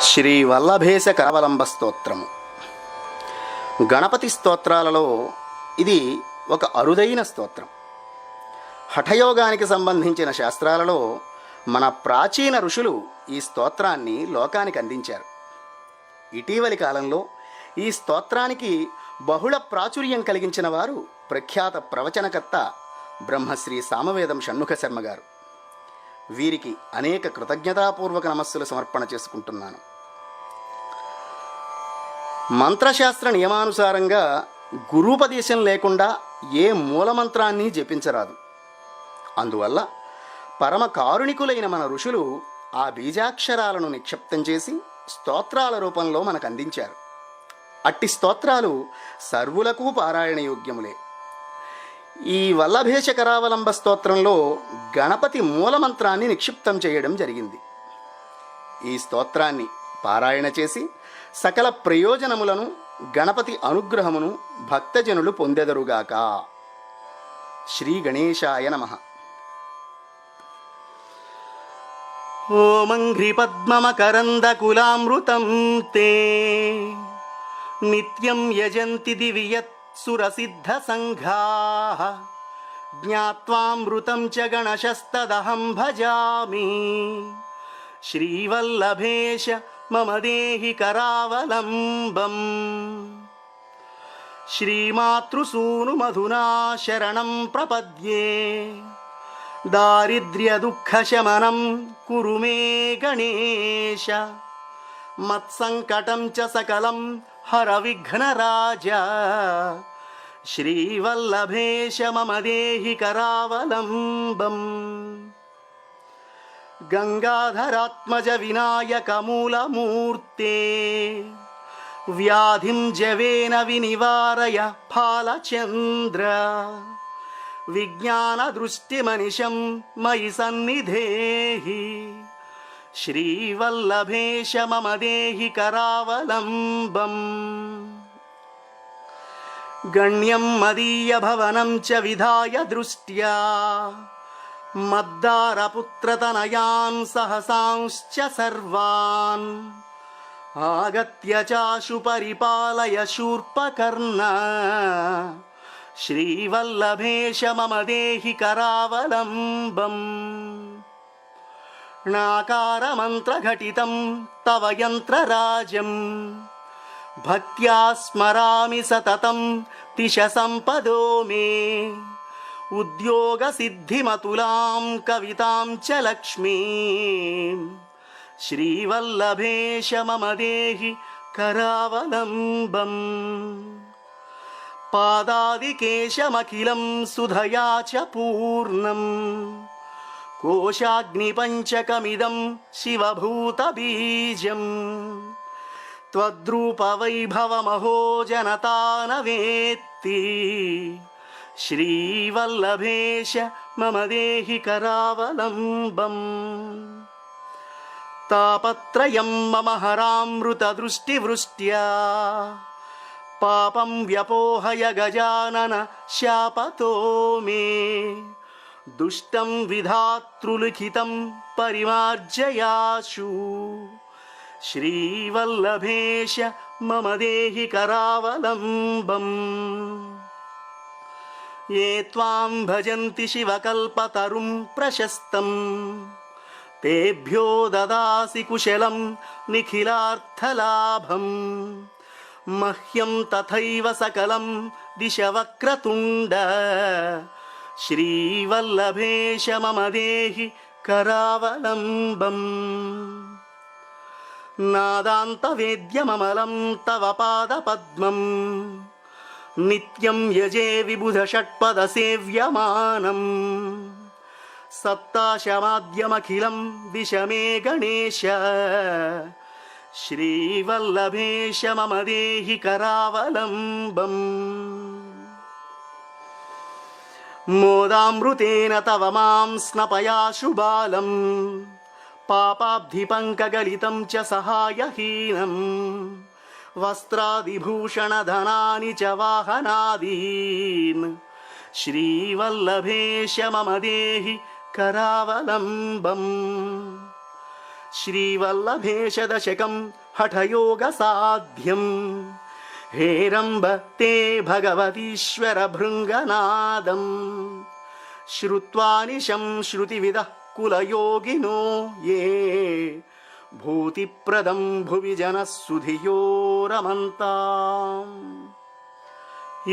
శ్రీ వల్లభేశ కరవలంబ స్తోత్రము. గణపతి స్తోత్రాలలో ఇది ఒక అరుదైన స్తోత్రం. హఠయోగానికి సంబంధించిన శాస్త్రాలలో మన ప్రాచీన ఋషులు ఈ స్తోత్రాన్ని లోకానికి అందించారు. ఇటీవలి కాలంలో ఈ స్తోత్రానికి బహుళ ప్రాచుర్యం కలిగించిన వారు ప్రఖ్యాత ప్రవచనకర్త బ్రహ్మశ్రీ సామవేదం షణ్ముఖ శర్మ గారు. వీరికి అనేక కృతజ్ఞతాపూర్వక నమస్సులు సమర్పణ చేసుకుంటున్నాను. మంత్రశాస్త్ర నియమానుసారంగా గురూపదేశం లేకుండా ఏ మూలమంత్రాన్ని జపించరాదు. అందువల్ల పరమ కారుణికులైన మన ఋషులు ఆ బీజాక్షరాలను నిక్షిప్తం చేసి స్తోత్రాల రూపంలో మనకు అందించారు. అట్టి స్తోత్రాలు సర్వులకు పారాయణయోగ్యములే. ఈ వల్లభేశ కరావలంబ స్తోత్రంలో గణపతి మూలమంత్రాన్ని నిక్షిప్తం చేయడం జరిగింది. ఈ స్తోత్రాన్ని పారాయణ చేసి సకల ప్రయోజనములను, గణపతి అనుగ్రహమును భక్తజనులు పొందెదరుగాక. శ్రీ గణేశాయ నమః. ఓం హ్రీపద్మమకరందకులామృతం తే నిత్యం యజంతి దివియత్ సురసిద్ధసంఘాః జ్ఞాత్వామృతం చ గణశస్తదహం భజామి. శ్రీవల్లభేశ మమ దేహి కరావలంబం. శ్రీమాతృసూనుమధునా శరణం ప్రపద్యే. దారిద్ర్యదుఃఖశమనం కురు మే గణేశ. మత్సంకటం చ సకలం హర విఘ్నరాజ. శ్రీవల్లభేశ మమ దేహి కరావలంబం. గంగాధరాత్మజ వినాయక మూలమూర్తే. వ్యాధిం జవేన వినివారయ ఫాలచంద్ర. విజ్ఞాన దృష్టిమనిశం మయి సన్నిధేహి. శ్రీవల్లభేశ మమ దేహి కరావలంబం. గణ్యం మదీయ భవనం చ విధాయ దృష్ట్యా. మద్దారపుత్రతనయాన్ సహసాంశ్చ సర్వాన్. ఆగత్య చాశు పరిపాలయ శూర్పకర్ణ. శ్రీవల్లభేశ మమ దేహి కరావలంబం. నాకారమంత్రఘటితం తవ యంత్రరాజం. భక్త్యా స్మరామి సతతం తిశ సంపదో మే. ఉద్యోగ సిద్ధిమతులాం కవితాం చ లక్ష్మీం. శ్రీవల్లభేశ మమ దేహి కరావలంబం. పాదాదికేశమఖిలం సుధయా చ పూర్ణం. కోశాగ్నిపంచకమిదం శివభూతబీజం. త్వద్రూపవైభవమహో జనతా న వేత్తి. శ్రీవల్లభేశ మమ దేహి కరావలంబం. తాపత్రయం మమ హరామృతదృష్టివృష్ట్యా. పాపం వ్యపోహయ గజానన శాపతో మే. దుష్టం విధాతృలిఖితం పరిమార్జయాశు. శ్రీవల్లభేశ మమ దేహి కరావలంబం. ఏ త్వాం భజంతి శివకల్పతరుం ప్రశస్తం. తేభ్యో దదాసి కుశలం నిఖిలార్థలాభం. మహ్యం తథైవ సకలం దిశవక్రతుండ. శ్రీవల్లభేశ మమ దేహి కరావలంబం. నాదాంతవేద్యమమలం తవ పాదపద్మం. నిత్యం యజే విబుధ షట్పద సేవ్యమానం. సప్తాశమాద్యమఖిలం దిశ మే గణేశ. శ్రీవల్లభేశ మమ దేహి కరావలంబం. మోదామృతేన తవ మాం స్నపయాశు బాలం. పాపాబ్ధిపంకగలితం చ సహాయహీనం. వస్త్రాదిభూషణధనాని చ వాహనాదీన్. శ్రీవల్లభేశ మమ దేహి కరావలంబం. శ్రీవల్లభేషదశకం హఠయోగ సాధ్యం హేరంబ తే భగవతీశ్వర భృంగనాదం శ్రుత్వా నిశం శృతివిదః కులయోగినో ఏ భూతిప్రదం భువి జనః సుధియో రమంతాం.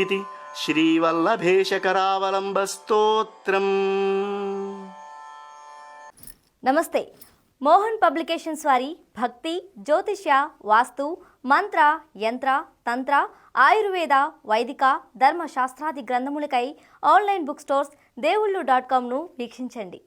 ఇది శ్రీవల్లభేశకరావలంబ స్తోత్రం. నమస్తే. మోహన్ పబ్లికేషన్స్ వారి భక్తి, జ్యోతిష్య, వాస్తు, మంత్ర, యంత్ర, తంత్ర, ఆయుర్వేద, వైదిక, ధర్మశాస్త్రాది గ్రంథములకై ఆన్లైన్ బుక్ స్టోర్స్ దేవుళ్ళు.com వీక్షించండి.